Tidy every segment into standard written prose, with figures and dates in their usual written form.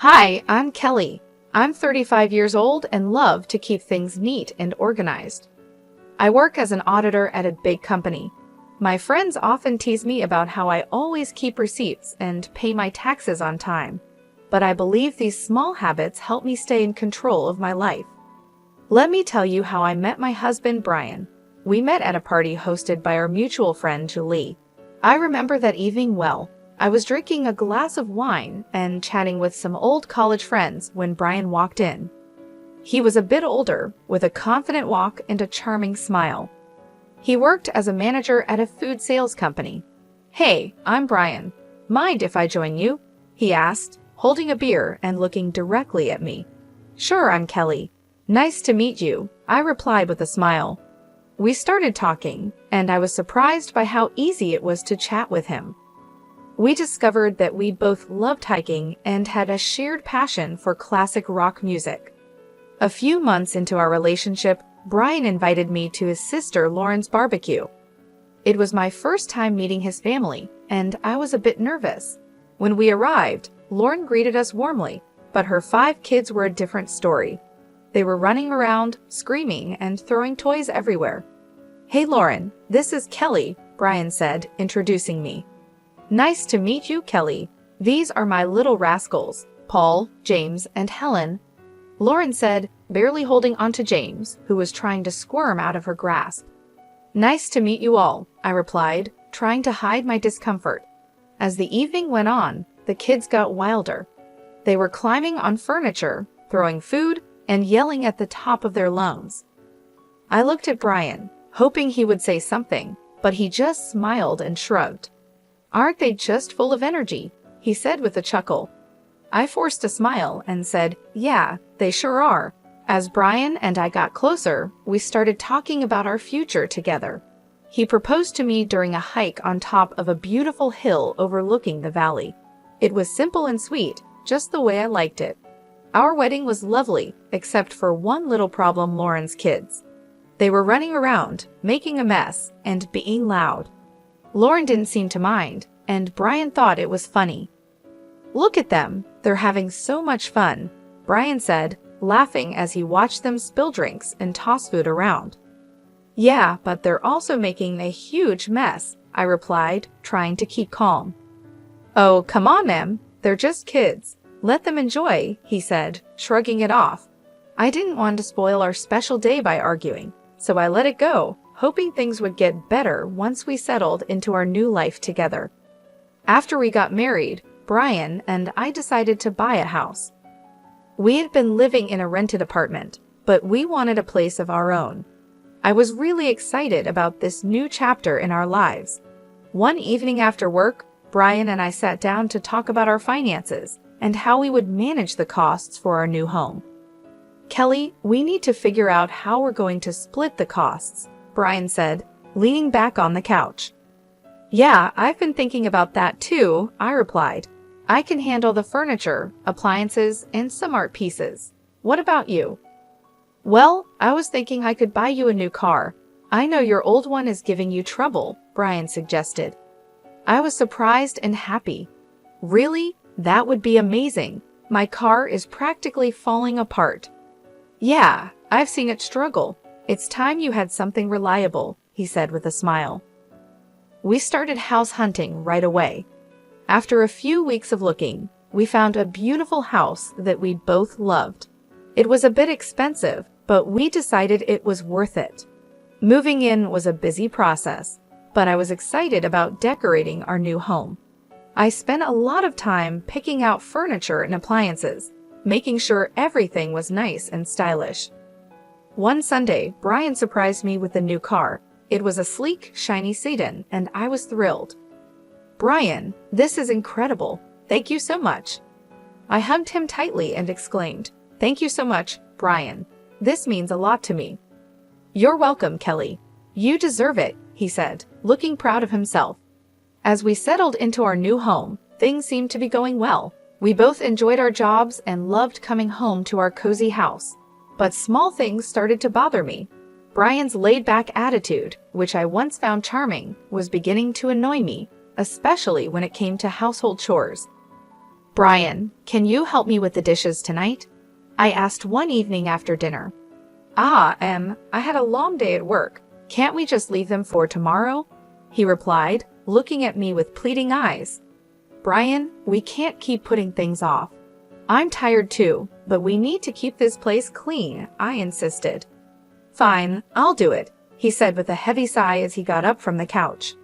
Hi, I'm Kelly. I'm 35 years old and love to keep things neat and organized. I work as an auditor at a big company. My friends often tease me about how I always keep receipts and pay my taxes on time. But I believe these small habits help me stay in control of my life. Let me tell you how I met my husband, Brian. We met at a party hosted by our mutual friend, Julie. I remember that evening well. I was drinking a glass of wine and chatting with some old college friends when Brian walked in. He was a bit older, with a confident walk and a charming smile. He worked as a manager at a food sales company. "Hey, I'm Brian. Mind if I join you?" he asked, holding a beer and looking directly at me. "Sure, I'm Kelly. Nice to meet you," I replied with a smile. We started talking, and I was surprised by how easy it was to chat with him. We discovered that we both loved hiking and had a shared passion for classic rock music. A few months into our relationship, Brian invited me to his sister Lauren's barbecue. It was my first time meeting his family, and I was a bit nervous. When we arrived, Lauren greeted us warmly, but her 5 kids were a different story. They were running around, screaming, and throwing toys everywhere. "Hey Lauren, this is Kelly," Brian said, introducing me. "Nice to meet you, Kelly. These are my little rascals, Paul, James, and Helen," Lauren said, barely holding onto James, who was trying to squirm out of her grasp. "Nice to meet you all," I replied, trying to hide my discomfort. As the evening went on, the kids got wilder. They were climbing on furniture, throwing food, and yelling at the top of their lungs. I looked at Brian, hoping he would say something, but he just smiled and shrugged. "Aren't they just full of energy?" he said with a chuckle. I forced a smile and said, "Yeah, they sure are." As Brian and I got closer, we started talking about our future together. He proposed to me during a hike on top of a beautiful hill overlooking the valley. It was simple and sweet, just the way I liked it. Our wedding was lovely, except for one little problem: Lauren's kids. They were running around, making a mess, and being loud. Lauren didn't seem to mind, and Brian thought it was funny. "Look at them, they're having so much fun," Brian said, laughing as he watched them spill drinks and toss food around. "Yeah, but they're also making a huge mess," I replied, trying to keep calm. "Oh, come on, Em, they're just kids. Let them enjoy," he said, shrugging it off. I didn't want to spoil our special day by arguing, so I let it go, hoping things would get better once we settled into our new life together. After we got married, Brian and I decided to buy a house. We had been living in a rented apartment, but we wanted a place of our own. I was really excited about this new chapter in our lives. One evening after work, Brian and I sat down to talk about our finances and how we would manage the costs for our new home. "Kelly, we need to figure out how we're going to split the costs," Brian said, leaning back on the couch. "Yeah, I've been thinking about that too," I replied. "I can handle the furniture, appliances, and some art pieces. What about you?" "Well, I was thinking I could buy you a new car. I know your old one is giving you trouble," Brian suggested. I was surprised and happy. "Really? That would be amazing. My car is practically falling apart." "Yeah, I've seen it struggle. It's time you had something reliable," he said with a smile. We started house hunting right away. After a few weeks of looking, we found a beautiful house that we both loved. It was a bit expensive, but we decided it was worth it. Moving in was a busy process, but I was excited about decorating our new home. I spent a lot of time picking out furniture and appliances, making sure everything was nice and stylish. One Sunday, Brian surprised me with a new car. It was a sleek, shiny sedan, and I was thrilled. "Brian, this is incredible. Thank you so much." I hugged him tightly and exclaimed, "Thank you so much, Brian. This means a lot to me." "You're welcome, Kelly. You deserve it," he said, looking proud of himself. As we settled into our new home, things seemed to be going well. We both enjoyed our jobs and loved coming home to our cozy house. But small things started to bother me. Brian's laid-back attitude, which I once found charming, was beginning to annoy me, especially when it came to household chores. "Brian, can you help me with the dishes tonight?" I asked one evening after dinner. I had a long day at work. Can't we just leave them for tomorrow?" he replied, looking at me with pleading eyes. "Brian, we can't keep putting things off. I'm tired too, but we need to keep this place clean," I insisted. "Fine, I'll do it," he said with a heavy sigh as he got up from the couch.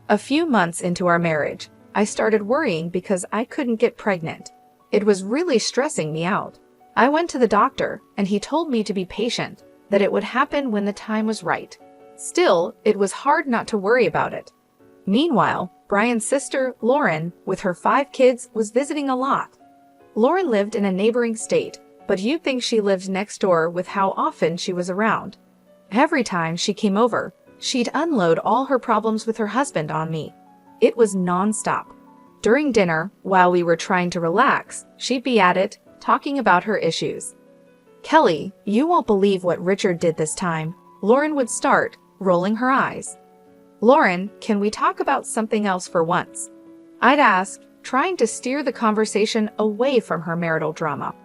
A few months into our marriage, I started worrying because I couldn't get pregnant. It was really stressing me out. I went to the doctor, and he told me to be patient, that it would happen when the time was right. Still, it was hard not to worry about it. Meanwhile, Brian's sister, Lauren, with her 5 kids, was visiting a lot. Lauren lived in a neighboring state, but you'd think she lived next door with how often she was around. Every time she came over, she'd unload all her problems with her husband on me. It was non-stop. During dinner, while we were trying to relax, she'd be at it, talking about her issues. "Kelly, you won't believe what Richard did this time," Lauren would start, rolling her eyes. "Lauren, can we talk about something else for once?" I'd ask, trying to steer the conversation away from her marital drama.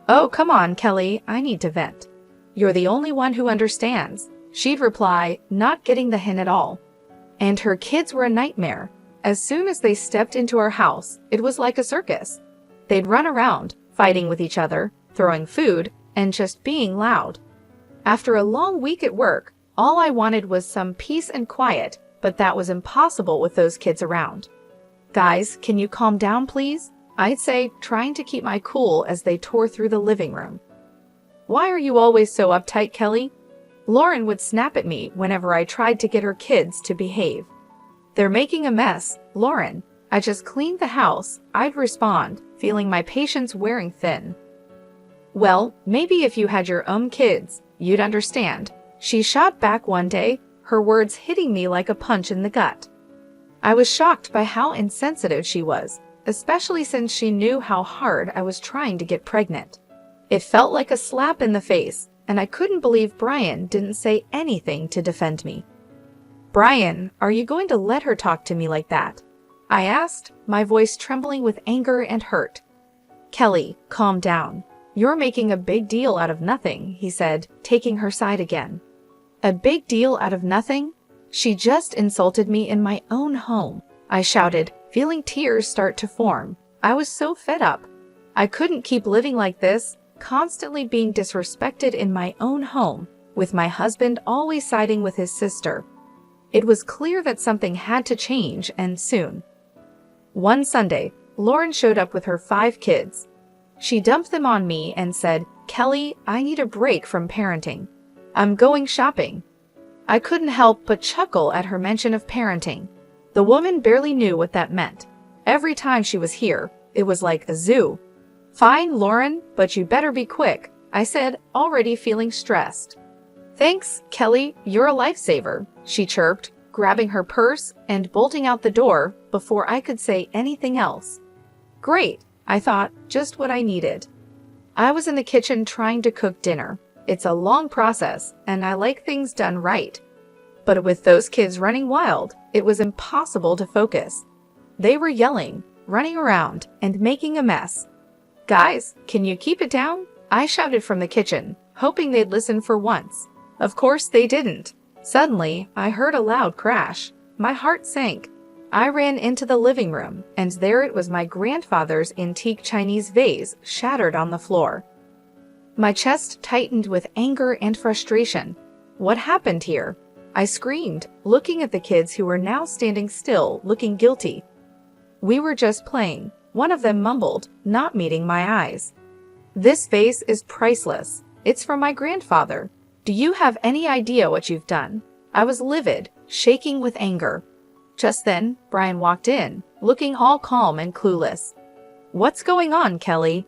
"Oh, come on, Kelly, I need to vent." "You're the only one who understands," she'd reply, not getting the hint at all. And her kids were a nightmare. As soon as they stepped into our house, it was like a circus. They'd run around, fighting with each other, throwing food, and just being loud. After a long week at work, all I wanted was some peace and quiet, but that was impossible with those kids around. "Guys, can you calm down, please?" I'd say, trying to keep my cool as they tore through the living room. "Why are you always so uptight, Kelly?" Lauren would snap at me whenever I tried to get her kids to behave. "They're making a mess, Lauren. I just cleaned the house," I'd respond, feeling my patience wearing thin. "Well, maybe if you had your own kids, you'd understand," she shot back one day, her words hitting me like a punch in the gut. I was shocked by how insensitive she was, especially since she knew how hard I was trying to get pregnant. It felt like a slap in the face, and I couldn't believe Brian didn't say anything to defend me. "Brian, are you going to let her talk to me like that?" I asked, my voice trembling with anger and hurt. "Kelly, calm down. You're making a big deal out of nothing," he said, taking her side again. "A big deal out of nothing? She just insulted me in my own home," I shouted, feeling tears start to form. I was so fed up. I couldn't keep living like this, constantly being disrespected in my own home, with my husband always siding with his sister. It was clear that something had to change, and soon. One Sunday, Lauren showed up with her 5 kids. She dumped them on me and said, "Kelly, I need a break from parenting. I'm going shopping." I couldn't help but chuckle at her mention of parenting. The woman barely knew what that meant. Every time she was here, it was like a zoo. "Fine, Lauren, but you better be quick," I said, already feeling stressed. "Thanks, Kelly, you're a lifesaver," she chirped, grabbing her purse and bolting out the door before I could say anything else. Great, I thought, just what I needed. I was in the kitchen trying to cook dinner. It's a long process, and I like things done right. But with those kids running wild, it was impossible to focus. They were yelling, running around, and making a mess. "Guys, can you keep it down?" I shouted from the kitchen, hoping they'd listen for once. Of course they didn't. Suddenly, I heard a loud crash. My heart sank. I ran into the living room, and there it was, my grandfather's antique Chinese vase shattered on the floor. My chest tightened with anger and frustration. What happened here? I screamed, looking at the kids who were now standing still, looking guilty. "We were just playing," one of them mumbled, not meeting my eyes. "This vase is priceless. It's from my grandfather. Do you have any idea what you've done?" I was livid, shaking with anger. Just then, Brian walked in, looking all calm and clueless. "What's going on, Kelly?"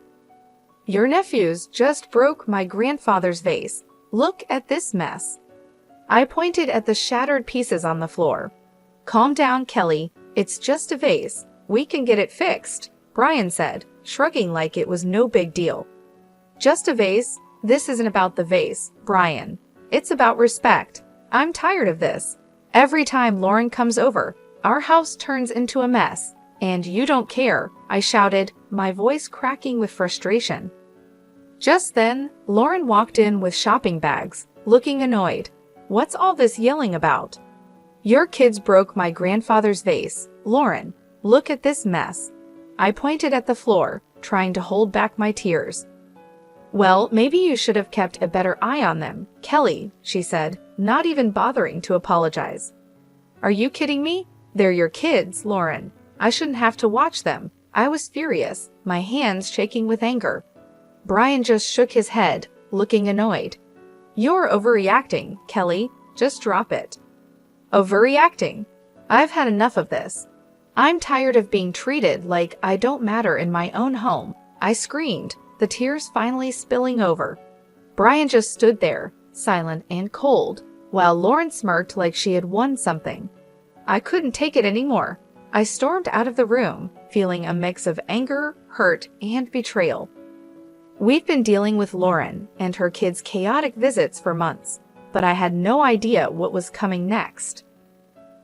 "Your nephews just broke my grandfather's vase. Look at this mess." I pointed at the shattered pieces on the floor. "Calm down, Kelly. It's just a vase. We can get it fixed," Brian said, shrugging like it was no big deal. "Just a vase? This isn't about the vase, Brian. It's about respect. I'm tired of this. Every time Lauren comes over, our house turns into a mess. "And you don't care," I shouted, my voice cracking with frustration. Just then, Lauren walked in with shopping bags, looking annoyed. "What's all this yelling about?" "Your kids broke my grandfather's vase, Lauren. Look at this mess." I pointed at the floor, trying to hold back my tears. "Well, maybe you should have kept a better eye on them, Kelly," she said, not even bothering to apologize. "Are you kidding me? They're your kids, Lauren. I shouldn't have to watch them." I was furious, my hands shaking with anger. Brian just shook his head, looking annoyed. "You're overreacting, Kelly. Just drop it." "Overreacting? I've had enough of this. I'm tired of being treated like I don't matter in my own home," I screamed, the tears finally spilling over. Brian just stood there, silent and cold, while Lauren smirked like she had won something. I couldn't take it anymore. I stormed out of the room, feeling a mix of anger, hurt, and betrayal. We've been dealing with Lauren and her kids' chaotic visits for months, but I had no idea what was coming next.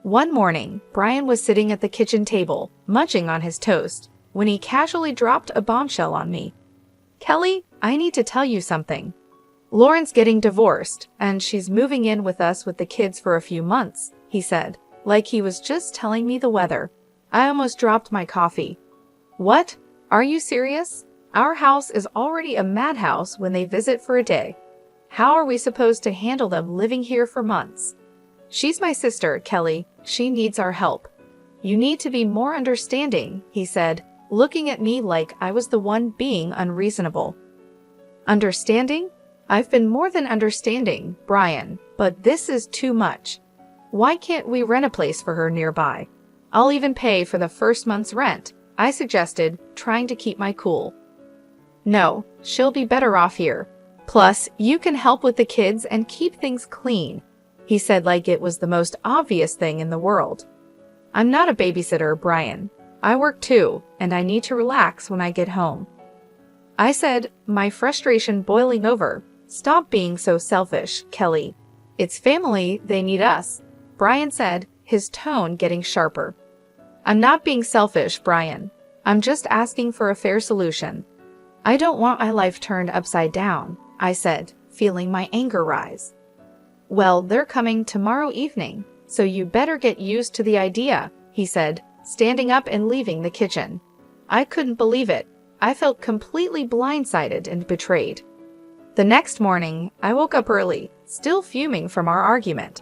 One morning, Brian was sitting at the kitchen table, munching on his toast, when he casually dropped a bombshell on me. "Kelly, I need to tell you something. Lauren's getting divorced, and she's moving in with us with the kids for a few months," he said, like he was just telling me the weather. I almost dropped my coffee. "What? Are you serious? Our house is already a madhouse when they visit for a day. How are we supposed to handle them living here for months?" "She's my sister, Kelly. She needs our help. You need to be more understanding," he said, looking at me like I was the one being unreasonable. "Understanding? I've been more than understanding, Brian, but this is too much. Why can't we rent a place for her nearby? I'll even pay for the first month's rent," I suggested, trying to keep my cool. "No, she'll be better off here. Plus, you can help with the kids and keep things clean," he said like it was the most obvious thing in the world. "I'm not a babysitter, Brian. I work too, and I need to relax when I get home," I said, my frustration boiling over. "Stop being so selfish, Kelly. It's family, they need us," Brian said, his tone getting sharper. "I'm not being selfish, Brian. I'm just asking for a fair solution. I don't want my life turned upside down," I said, feeling my anger rise. "Well, they're coming tomorrow evening, so you better get used to the idea," he said, standing up and leaving the kitchen. I couldn't believe it. I felt completely blindsided and betrayed. The next morning, I woke up early, still fuming from our argument.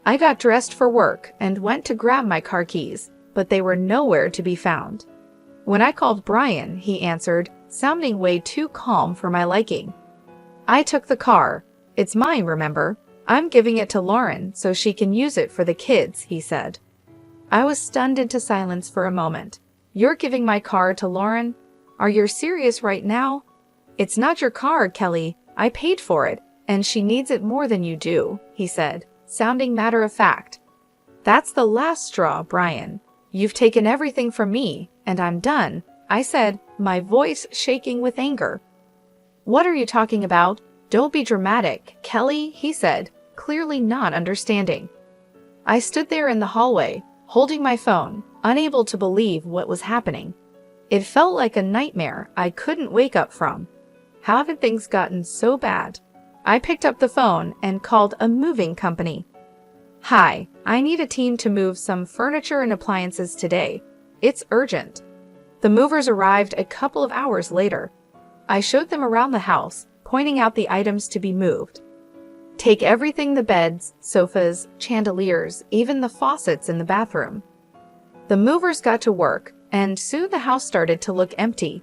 I got dressed for work and went to grab my car keys, but they were nowhere to be found. When I called Brian, he answered, sounding way too calm for my liking. "I took the car. It's mine, remember? I'm giving it to Lauren so she can use it for the kids," he said. I was stunned into silence for a moment. "You're giving my car to Lauren? Are you serious right now?" "It's not your car, Kelly. I paid for it, and she needs it more than you do," he said, sounding matter-of-fact. "That's the last straw, Brian. You've taken everything from me, and I'm done," I said, my voice shaking with anger. "What are you talking about? Don't be dramatic, Kelly," he said, clearly not understanding. I stood there in the hallway, holding my phone, unable to believe what was happening. It felt like a nightmare I couldn't wake up from. How had things gotten so bad? I picked up the phone and called a moving company. "Hi, I need a team to move some furniture and appliances today. It's urgent." The movers arrived a couple of hours later. I showed them around the house, pointing out the items to be moved. "Take everything: the beds, sofas, chandeliers, even the faucets in the bathroom." The movers got to work, and soon the house started to look empty.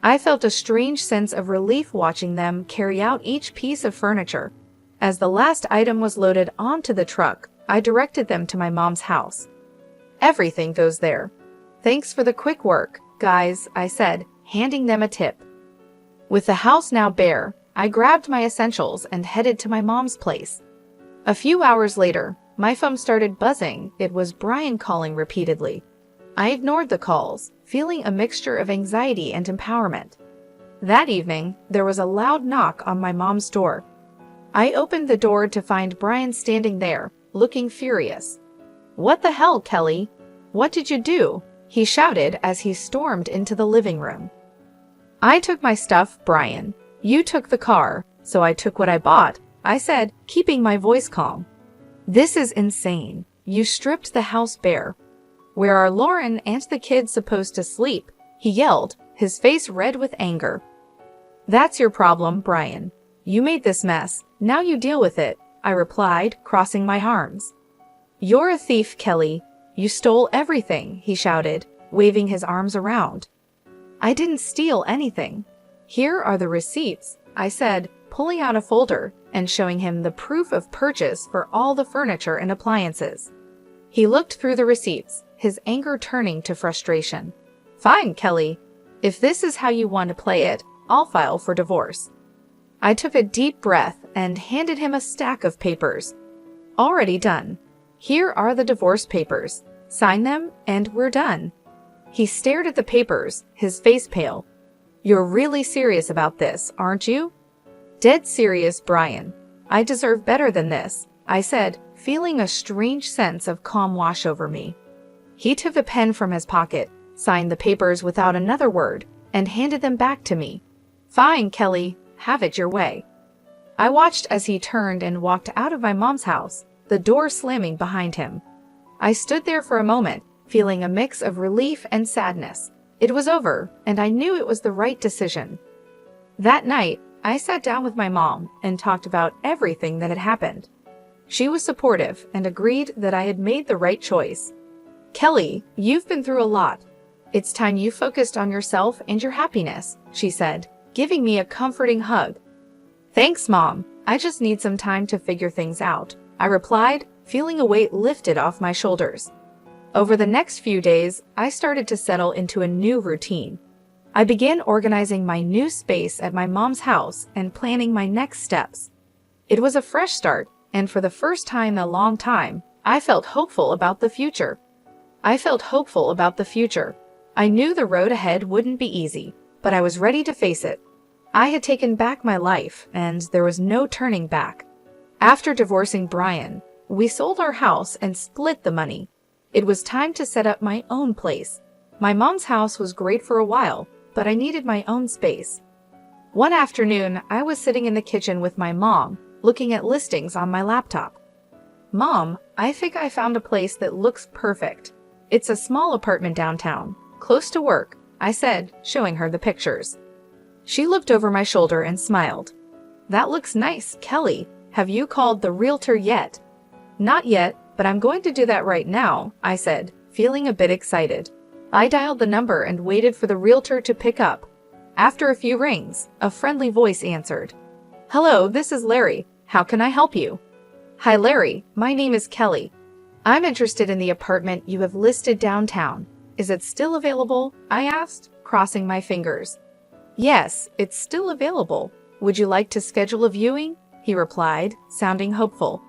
I felt a strange sense of relief watching them carry out each piece of furniture. As the last item was loaded onto the truck, I directed them to my mom's house. "Everything goes there. Thanks for the quick work, guys," I said, handing them a tip. With the house now bare, I grabbed my essentials and headed to my mom's place. A few hours later, my phone started buzzing. It was Brian calling repeatedly. I ignored the calls, feeling a mixture of anxiety and empowerment. That evening, there was a loud knock on my mom's door. I opened the door to find Brian standing there, looking furious. "What the hell, Kelly? What did you do?" he shouted as he stormed into the living room. I took my stuff, Brian. You took the car, so I took what I bought, I said, keeping my voice calm. This is insane. You stripped the house bare. Where are Lauren and the kids supposed to sleep? He yelled, his face red with anger. That's your problem, Brian. You made this mess. Now you deal with it, I replied, crossing my arms. You're a thief, Kelly. You stole everything, he shouted, waving his arms around. I didn't steal anything. Here are the receipts, I said, pulling out a folder and showing him the proof of purchase for all the furniture and appliances. He looked through the receipts, his anger turning to frustration. Fine, Kelly. If this is how you want to play it, I'll file for divorce. I took a deep breath and handed him a stack of papers. Already done. Here are the divorce papers. Sign them and we're done. He stared at the papers, his face pale. You're really serious about this, aren't you? Dead serious, Brian. I deserve better than this, I said, feeling a strange sense of calm wash over me. He took a pen from his pocket, signed the papers without another word, and handed them back to me. Fine, Kelly, have it your way. I watched as he turned and walked out of my mom's house, the door slamming behind him. I stood there for a moment, feeling a mix of relief and sadness. It was over, and I knew it was the right decision. That night, I sat down with my mom and talked about everything that had happened. She was supportive and agreed that I had made the right choice. Kelly, you've been through a lot. It's time you focused on yourself and your happiness, she said, giving me a comforting hug. Thanks, Mom. I just need some time to figure things out, I replied, feeling a weight lifted off my shoulders. Over the next few days, I started to settle into a new routine. I began organizing my new space at my mom's house and planning my next steps. It was a fresh start, and for the first time in a long time, I felt hopeful about the future. I knew the road ahead wouldn't be easy, but I was ready to face it. I had taken back my life, and there was no turning back. After divorcing Brian, we sold our house and split the money. It was time to set up my own place. My mom's house was great for a while, but I needed my own space. One afternoon, I was sitting in the kitchen with my mom, looking at listings on my laptop. Mom, I think I found a place that looks perfect. It's a small apartment downtown, close to work, I said, showing her the pictures. She looked over my shoulder and smiled. That looks nice, Kelly. Have you called the realtor yet? Not yet, but I'm going to do that right now, I said, feeling a bit excited. I dialed the number and waited for the realtor to pick up. After a few rings, a friendly voice answered. Hello, this is Larry. How can I help you? Hi, Larry. My name is Kelly. I'm interested in the apartment you have listed downtown. Is it still available? I asked, crossing my fingers. Yes, it's still available. Would you like to schedule a viewing? He replied, sounding hopeful.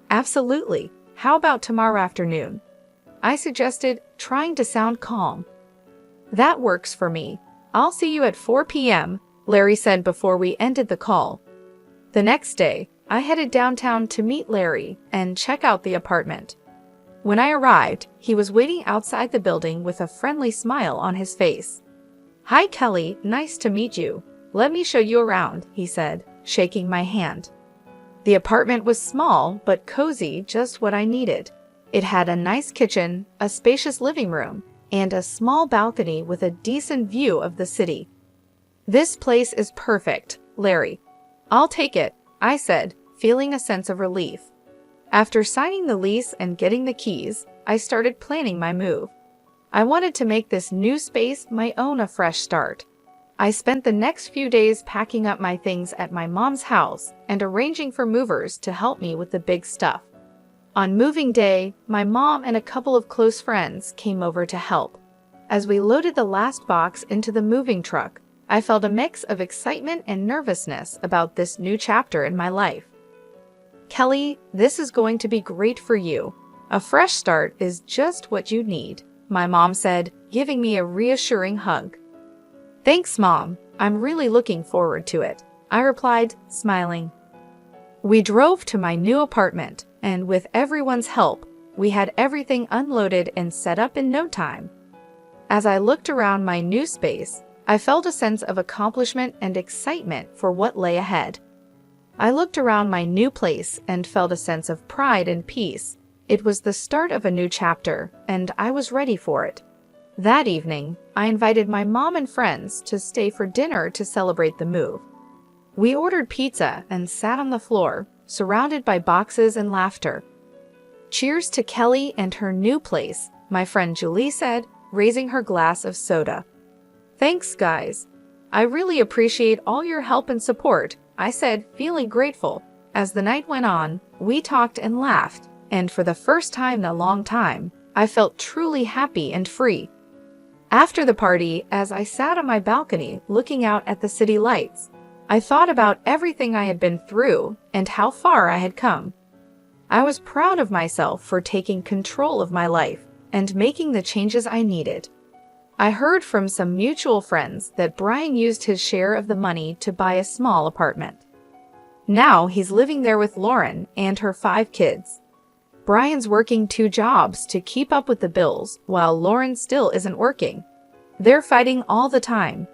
Absolutely. How about tomorrow afternoon? I suggested, trying to sound calm. That works for me. I'll see you at 4 p.m., Larry said before we ended the call. The next day, I headed downtown to meet Larry and check out the apartment. When I arrived, he was waiting outside the building with a friendly smile on his face. Hi, Kelly. Nice to meet you. Let me show you around, he said, shaking my hand. The apartment was small but cozy, just what I needed. It had a nice kitchen, a spacious living room, and a small balcony with a decent view of the city. This place is perfect, Larry. I'll take it, I said, feeling a sense of relief. After signing the lease and getting the keys, I started planning my move. I wanted to make this new space my own a fresh start. I spent the next few days packing up my things at my mom's house and arranging for movers to help me with the big stuff. On moving day, my mom and a couple of close friends came over to help. As we loaded the last box into the moving truck, I felt a mix of excitement and nervousness about this new chapter in my life. Kelly, this is going to be great for you. A fresh start is just what you need, my mom said, giving me a reassuring hug. Thanks, Mom. I'm really looking forward to it, I replied, smiling. We drove to my new apartment, and with everyone's help, we had everything unloaded and set up in no time. As I looked around my new space, I felt a sense of accomplishment and excitement for what lay ahead. I looked around my new place and felt a sense of pride and peace. It was the start of a new chapter, and I was ready for it. That evening, I invited my mom and friends to stay for dinner to celebrate the move. We ordered pizza and sat on the floor, surrounded by boxes and laughter. "Cheers to Kelly and her new place," my friend Julie said, raising her glass of soda. "Thanks, guys. I really appreciate all your help and support," I said, feeling grateful. As the night went on, we talked and laughed, and for the first time in a long time, I felt truly happy and free. After the party, as I sat on my balcony looking out at the city lights, I thought about everything I had been through and how far I had come. I was proud of myself for taking control of my life and making the changes I needed. I heard from some mutual friends that Brian used his share of the money to buy a small apartment. Now he's living there with Lauren and her 5 kids. Brian's working 2 jobs to keep up with the bills while Lauren still isn't working. They're fighting all the time.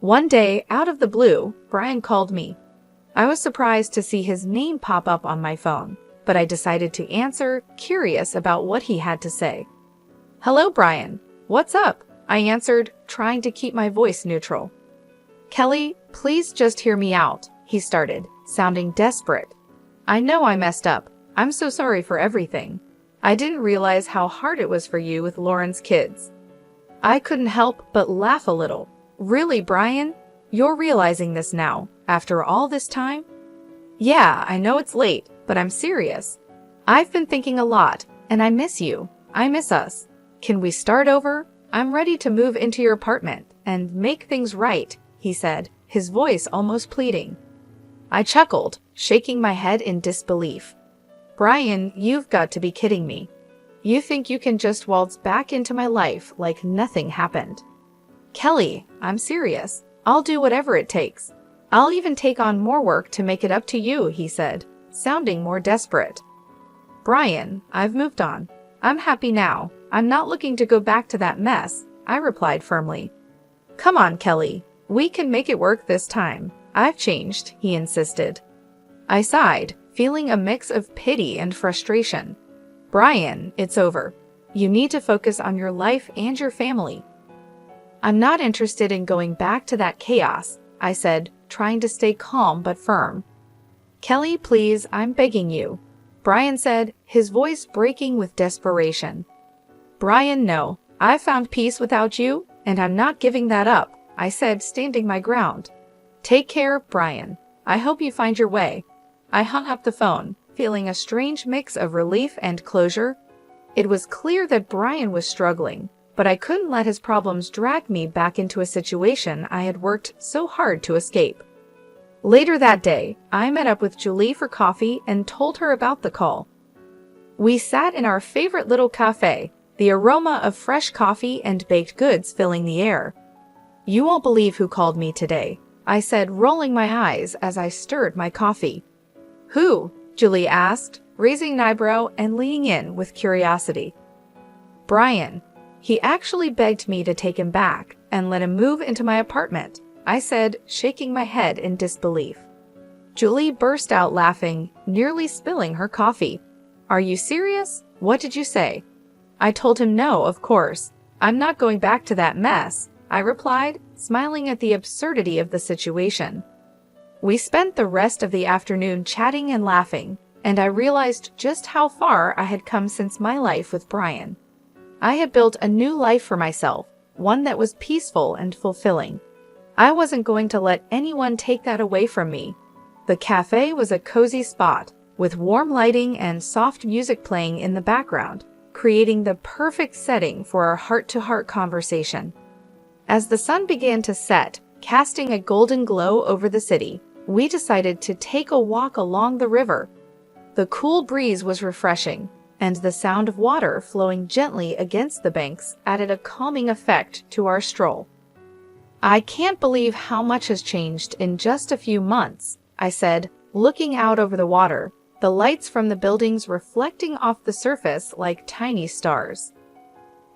One day, out of the blue, Brian called me. I was surprised to see his name pop up on my phone, but I decided to answer, curious about what he had to say. "Hello, Brian. What's up?" I answered, trying to keep my voice neutral. "Kelly, please just hear me out," he started, sounding desperate. "I know I messed up. I'm so sorry for everything. I didn't realize how hard it was for you with Lauren's kids." I couldn't help but laugh a little. "Really, Brian? You're realizing this now, after all this time?" "Yeah, I know it's late, but I'm serious. I've been thinking a lot, and I miss you. I miss us. Can we start over? I'm ready to move into your apartment and make things right," he said, his voice almost pleading. I chuckled, shaking my head in disbelief. "Brian, you've got to be kidding me. You think you can just waltz back into my life like nothing happened?" "Kelly, I'm serious. I'll do whatever it takes. I'll even take on more work to make it up to you," he said, sounding more desperate. "Brian, I've moved on. I'm happy now. I'm not looking to go back to that mess," I replied firmly. "Come on, Kelly. We can make it work this time. I've changed," he insisted. I sighed, feeling a mix of pity and frustration. "Brian, it's over. You need to focus on your life and your family." "I'm not interested in going back to that chaos," I said, trying to stay calm but firm. "Kelly, please, I'm begging you," Brian said, his voice breaking with desperation. "Brian, no. I found peace without you, and I'm not giving that up," I said, standing my ground. "Take care, Brian. I hope you find your way." I hung up the phone, feeling a strange mix of relief and closure. It was clear that Brian was struggling, but I couldn't let his problems drag me back into a situation I had worked so hard to escape. Later that day, I met up with Julie for coffee and told her about the call. We sat in our favorite little cafe, the aroma of fresh coffee and baked goods filling the air. "You won't believe who called me today," I said, rolling my eyes as I stirred my coffee. "Who?" Julie asked, raising an eyebrow and leaning in with curiosity. "Brian. He actually begged me to take him back and let him move into my apartment," I said, shaking my head in disbelief. Julie burst out laughing, nearly spilling her coffee. "Are you serious? What did you say?" I told him no, of course. "I'm not going back to that mess," I replied, smiling at the absurdity of the situation. We spent the rest of the afternoon chatting and laughing, and I realized just how far I had come since my life with Brian. I had built a new life for myself, one that was peaceful and fulfilling. I wasn't going to let anyone take that away from me. The cafe was a cozy spot, with warm lighting and soft music playing in the background, creating the perfect setting for our heart-to-heart conversation. As the sun began to set, casting a golden glow over the city, we decided to take a walk along the river. The cool breeze was refreshing, and the sound of water flowing gently against the banks added a calming effect to our stroll. "I can't believe how much has changed in just a few months," I said, looking out over the water, the lights from the buildings reflecting off the surface like tiny stars.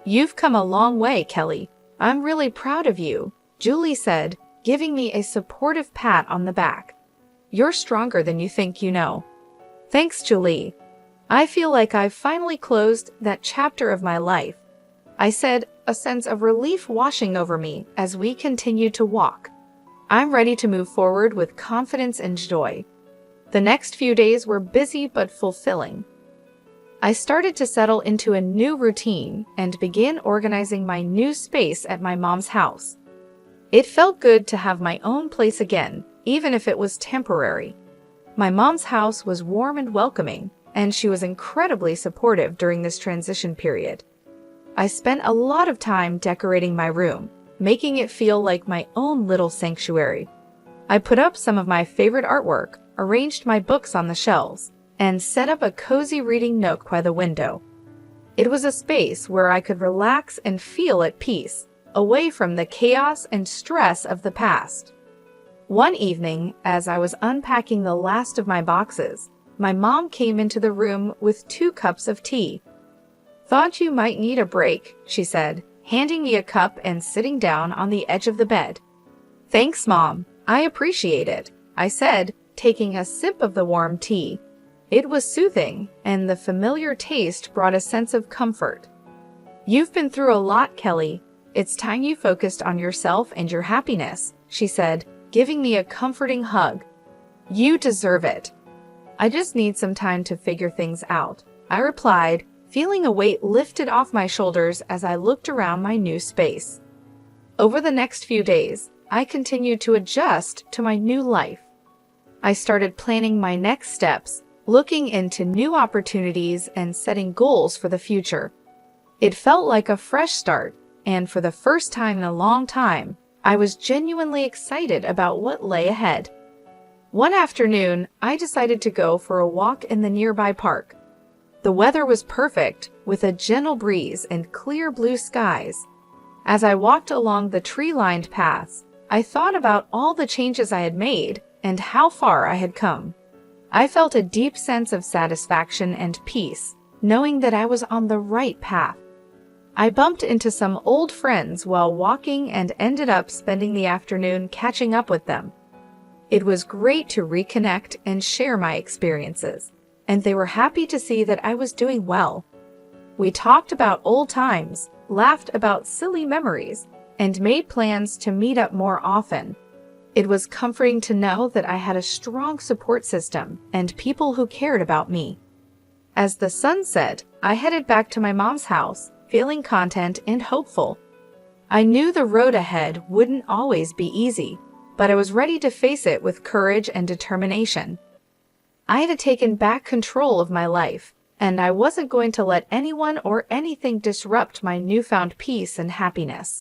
You've come a long way, Kelly. I'm really proud of you, Julie said, giving me a supportive pat on the back. You're stronger than you think you know. Thanks, Julie. I feel like I've finally closed that chapter of my life, I said, a sense of relief washing over me as we continued to walk. I'm ready to move forward with confidence and joy. The next few days were busy but fulfilling. I started to settle into a new routine and began organizing my new space at my mom's house. It felt good to have my own place again, even if it was temporary. My mom's house was warm and welcoming, and she was incredibly supportive during this transition period. I spent a lot of time decorating my room, making it feel like my own little sanctuary. I put up some of my favorite artwork, arranged my books on the shelves, and set up a cozy reading nook by the window. It was a space where I could relax and feel at peace, away from the chaos and stress of the past. One evening, as I was unpacking the last of my boxes, my mom came into the room with 2 cups of tea. "Thought you might need a break," she said, handing me a cup and sitting down on the edge of the bed. "Thanks, Mom. I appreciate it," I said, taking a sip of the warm tea. It was soothing, and the familiar taste brought a sense of comfort. "You've been through a lot, Kelly. It's time you focused on yourself and your happiness," she said, giving me a comforting hug. "You deserve it." "I just need some time to figure things out," I replied, feeling a weight lifted off my shoulders as I looked around my new space. Over the next few days, I continued to adjust to my new life. I started planning my next steps, looking into new opportunities and setting goals for the future. It felt like a fresh start, and for the first time in a long time, I was genuinely excited about what lay ahead. One afternoon, I decided to go for a walk in the nearby park. The weather was perfect, with a gentle breeze and clear blue skies. As I walked along the tree-lined paths, I thought about all the changes I had made and how far I had come. I felt a deep sense of satisfaction and peace, knowing that I was on the right path. I bumped into some old friends while walking and ended up spending the afternoon catching up with them. It was great to reconnect and share my experiences, and they were happy to see that I was doing well. We talked about old times, laughed about silly memories, and made plans to meet up more often. It was comforting to know that I had a strong support system and people who cared about me. As the sun set, I headed back to my mom's house, feeling content and hopeful. I knew the road ahead wouldn't always be easy, but I was ready to face it with courage and determination. I had taken back control of my life, and I wasn't going to let anyone or anything disrupt my newfound peace and happiness.